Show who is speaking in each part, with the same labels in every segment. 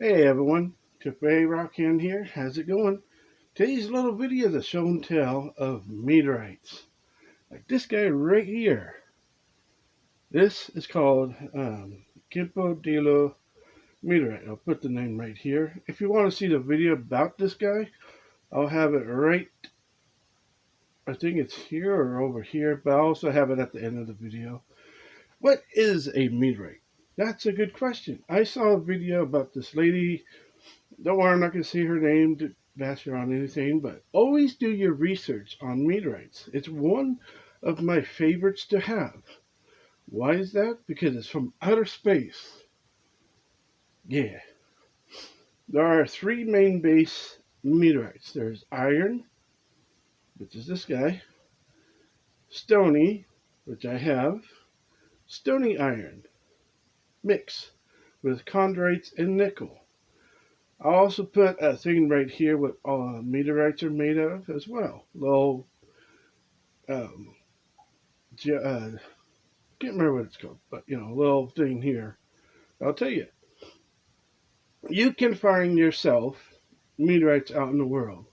Speaker 1: Hey everyone, Triple A Rockhound here. How's it going? Today's little video is a show and tell of meteorites. Like this guy right here. This is called Kimpo meteorite. I'll put the name right here. If you want to see the video about this guy, I'll have it right, I think it's here or over here, but I'll also have it at the end of the video. What is a meteorite? That's a good question. I saw a video about this lady. Don't worry, I'm not going to say her name to bash her on anything, but always do your research on meteorites. It's one of my favorites to have. Why is that? Because it's from outer space. Yeah. There are three main base meteorites. There's iron, which is this guy, stony, which I have, stony-iron, mix with chondrites and nickel. I'll also put a thing right here what all meteorites are made of as well. Little, can't remember what it's called, but little thing here. I'll tell you. You can find yourself meteorites out in the world.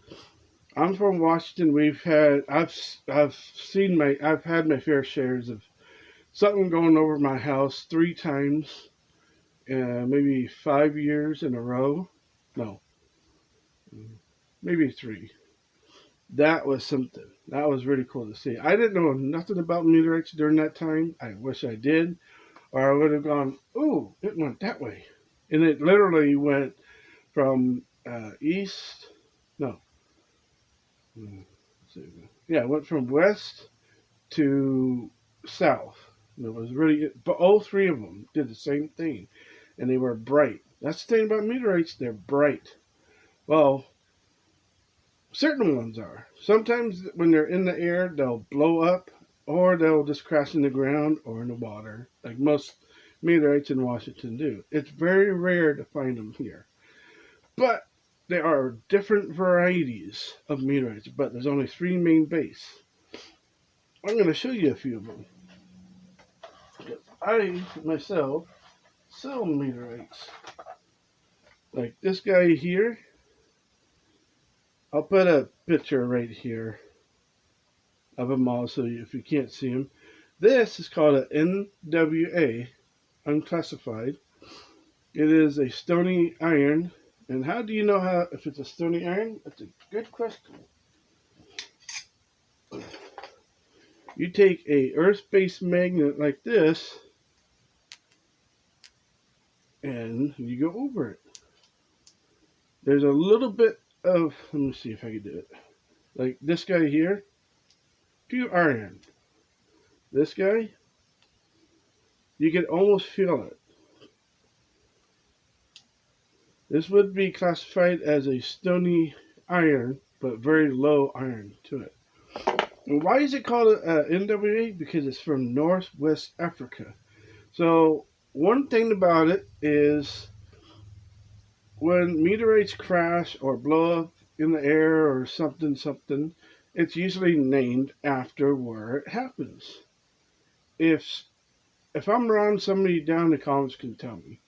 Speaker 1: I'm from Washington. I've had my fair shares of something going over my house 3 times, maybe 5 years in a row. No, maybe 3. That was something. That was really cool to see. I didn't know nothing about meteorites during that time. I wish I did. Or I would have gone, ooh, it went that way. And it literally went from east, no. Yeah, it went from west to south. It was really, but all 3 of them did the same thing. And they were bright. That's the thing about meteorites, they're bright. Well, certain ones are. Sometimes when they're in the air, they'll blow up, or they'll just crash in the ground or in the water, like most meteorites in Washington do. It's very rare to find them here. But there are different varieties of meteorites, but there's only 3 main base. I'm going to show you a few of them. I, myself, sell meteorites. Like this guy here. I'll put a picture right here of them all so if you can't see them. This is called an NWA, unclassified. It is a stony iron. And how do you know if it's a stony iron? That's a good question. You take a earth-based magnet like this and you go over it. There's a little bit of, let me see if I can do it. Like this guy here, pure iron. This guy, you can almost feel it. This would be classified as a stony iron, but very low iron to it. And why is it called NWA? Because it's from Northwest Africa. So one thing about it is when meteorites crash or blow up in the air or something, it's usually named after where it happens. If I'm wrong, somebody down in the comments can tell me.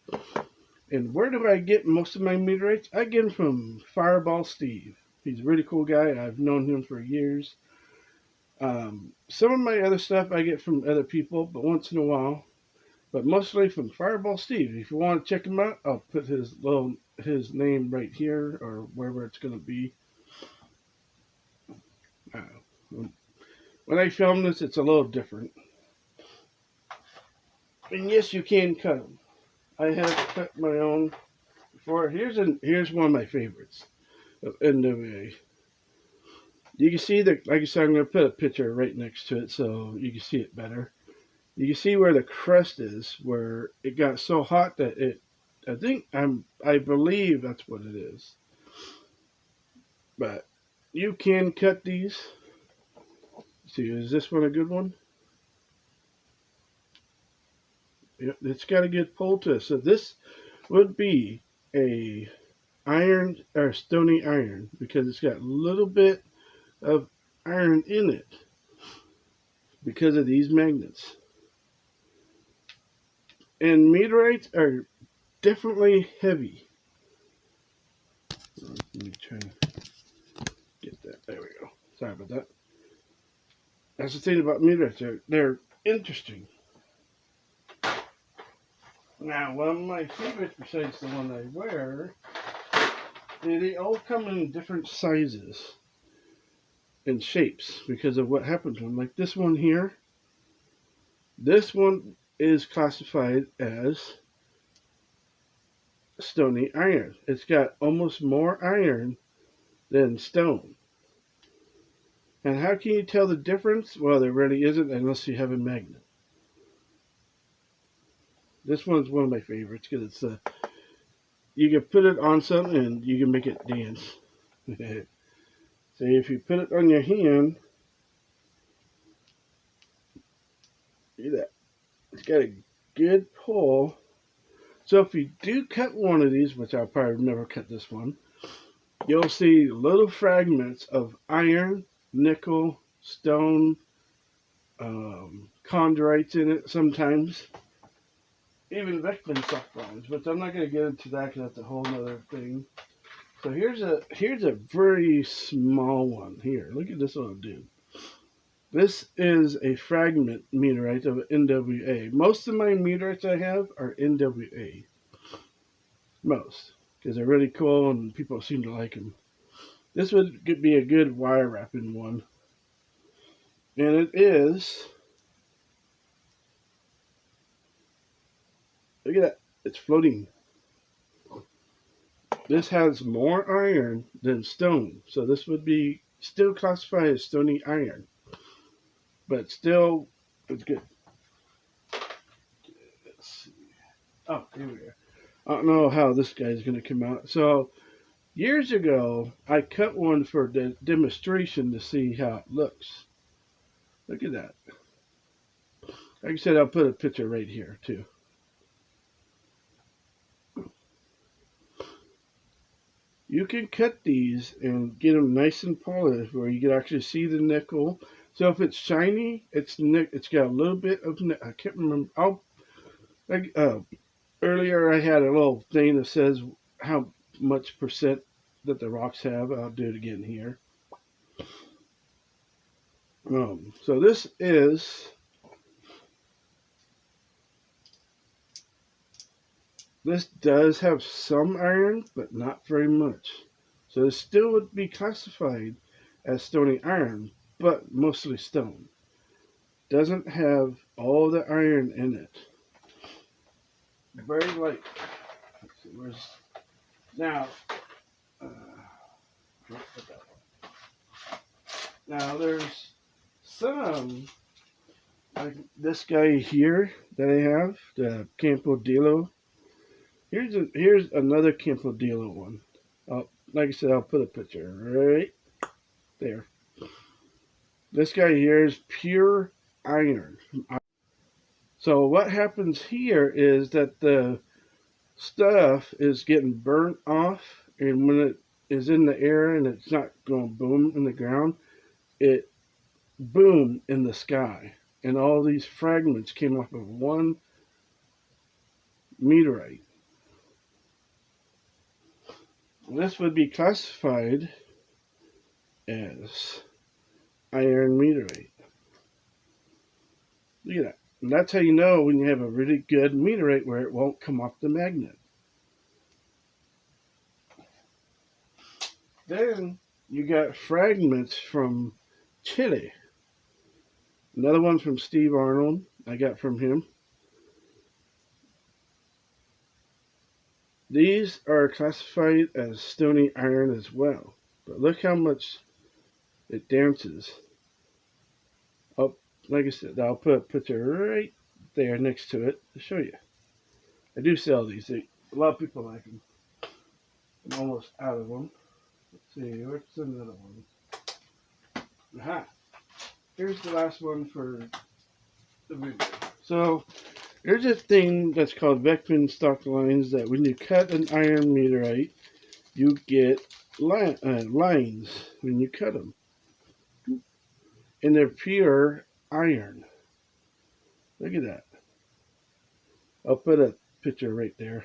Speaker 1: And where do I get most of my meteorites? I get them from Fireball Steve. He's a really cool guy. I've known him for years. Some of my other stuff I get from other people, but once in a while. But mostly from Fireball Steve. If you want to check him out, I'll put his name right here or wherever it's going to be. When I film this, it's a little different. And yes, you can cut them. I have cut my own before. Here's one of my favorites of NWA. You can see like I said, I'm going to put a picture right next to it so you can see it better. You can see where the crust is, where it got so hot that I believe that's what it is. But you can cut these. See, is this one a good one? Yep, it's got a good pull to it. So this would be a iron or stony iron because it's got a little bit of iron in it because of these magnets. And meteorites are definitely heavy. Let me try to get that. There we go. Sorry about that. That's the thing about meteorites. They're interesting. Now, one of my favorites, besides the one I wear, they all come in different sizes and shapes because of what happened to them. Like this one here. This one is classified as stony iron. It's got almost more iron than stone. And how can you tell the difference? Well, there really isn't unless you have a magnet. This one's one of my favorites because it's you can put it on something and you can make it dance. So if you put it on your hand, see that? It's got a good pull. So if you do cut one of these, which I'll probably never cut this one, you'll see little fragments of iron, nickel, stone, chondrites in it sometimes. Even Widmanstätten lines, but I'm not going to get into that because that's a whole other thing. So here's a very small one here. Look at this little dude. This is a fragment meteorite of NWA. Most of my meteorites I have are NWA. Most, because they're really cool and people seem to like them. This would be a good wire wrapping one, and it is. Look at that. It's floating. This has more iron than stone. So this would be still classified as stony iron. But still, it's good. Let's see. Oh, here we are. I don't know how this guy's going to come out. So, years ago, I cut one for the demonstration to see how it looks. Look at that. Like I said, I'll put a picture right here, too. You can cut these and get them nice and polished where you can actually see the nickel. So if it's shiny, it's got a little bit of I can't remember. Earlier I had a little thing that says how much percent that the rocks have. I'll do it again here. So this is This does have some iron, but not very much. So it still would be classified as stony iron, but mostly stone. Doesn't have all the iron in it. Very light. Let's see, where's now? Now there's some like this guy here that I have, the Campodillo. Here's another Campodillo one. Like I said, I'll put a picture right there. This guy here is pure iron. So what happens here is that the stuff is getting burnt off, and when it is in the air and it's not going boom in the ground, it boomed in the sky. And all these fragments came off of one meteorite. This would be classified as iron meteorite. Look at that. And that's how you know when you have a really good meteorite where it won't come off the magnet. Then you got fragments from Chile. Another one from Steve Arnold I got from him. These are classified as stony iron as well. But look how much it dances. Oh, like I said, I'll put a picture right there next to it to show you. I do sell these. A lot of people like them. I'm almost out of them. Let's see, what's another one? Aha! Here's the last one for the video. So, there's a thing that's called Widmanstätten lines that when you cut an iron meteorite, you get lines when you cut them. And they're pure iron. Look at that. I'll put a picture right there.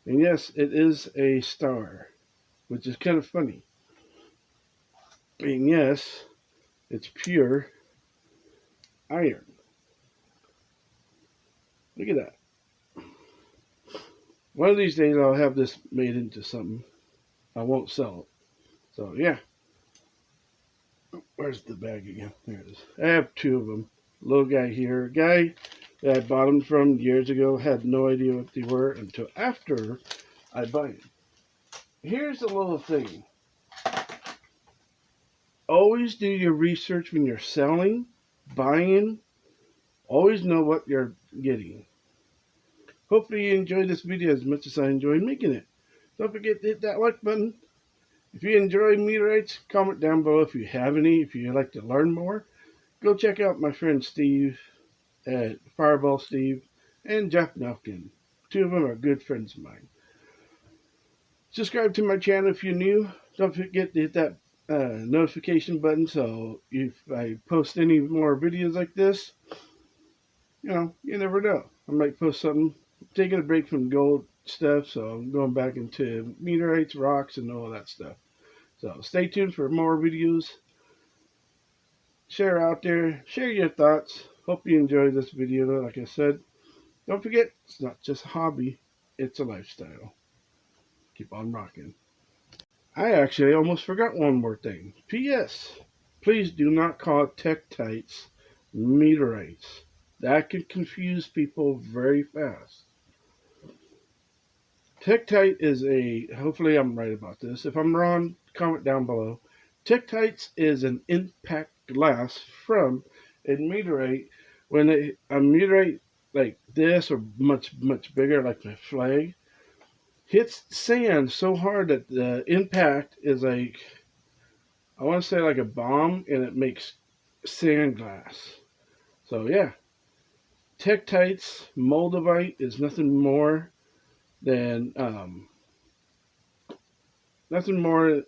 Speaker 1: And yes, it is a star. which is kind of funny. And yes, it's pure iron. Look at that. One of these days I'll have this made into something. I won't sell it. So yeah. Where's the bag again? There it is. I have two of them. Little guy here. A guy that I bought them from years ago had no idea what they were until after I buy them. Here's a little thing. Always do your research when you're selling, buying. Always know what you're getting. Hopefully you enjoyed this video as much as I enjoyed making it. Don't forget to hit that like button. If you enjoy meteorites, comment down below if you have any. If you'd like to learn more, go check out my friend Steve at Fireball Steve and Jeff Nelkin. Two of them are good friends of mine. Subscribe to my channel if you're new. Don't forget to hit that notification button so if I post any more videos like this, you never know. I might post something. I'm taking a break from gold stuff, so I'm going back into meteorites, rocks, and all that stuff. So stay tuned for more videos. Share out there. Share your thoughts. Hope you enjoyed this video. Like I said, don't forget, it's not just a hobby. It's a lifestyle. Keep on rocking. I actually almost forgot one more thing. P.S. Please do not call tektites meteorites. That can confuse people very fast. Tektite is hopefully I'm right about this. If I'm wrong, comment down below. Tektites is an impact glass from a meteorite. When a meteorite like this or much bigger like my flag hits sand so hard that the impact is like, I want to say like a bomb, and it makes sand glass. So yeah, tektites moldavite is nothing more than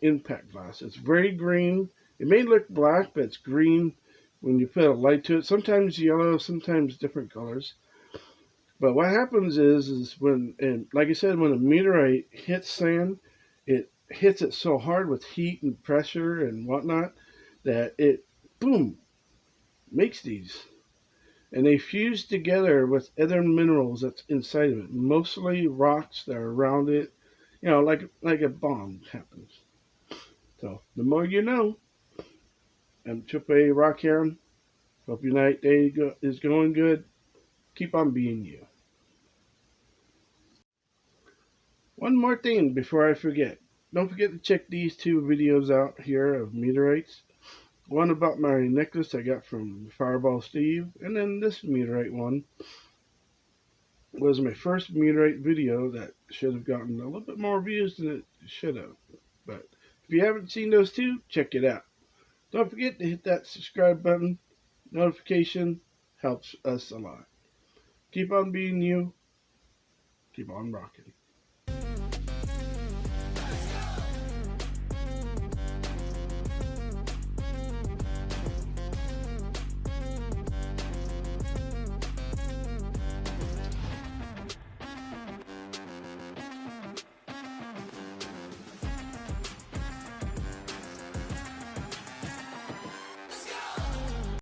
Speaker 1: impact glass. It's very green. It may look black, but it's green when you put a light to it. Sometimes yellow, sometimes different colors. But what happens is when, and like I said, when a meteorite hits sand, it hits it so hard with heat and pressure and whatnot that it, boom, makes these. And they fuse together with other minerals that's inside of it. Mostly rocks that are around it. Like a bomb happens. So, the more you know. I'm Triple A Rockhound. Hope your night day is going good. Keep on being you. One more thing before I forget. Don't forget to check these two videos out here of meteorites. One about my necklace I got from Fireball Steve, and then this meteorite one was my first meteorite video that should have gotten a little bit more views than it should have. But if you haven't seen those two, check it out. Don't forget to hit that subscribe button. Notification helps us a lot. Keep on being you. Keep on rocking.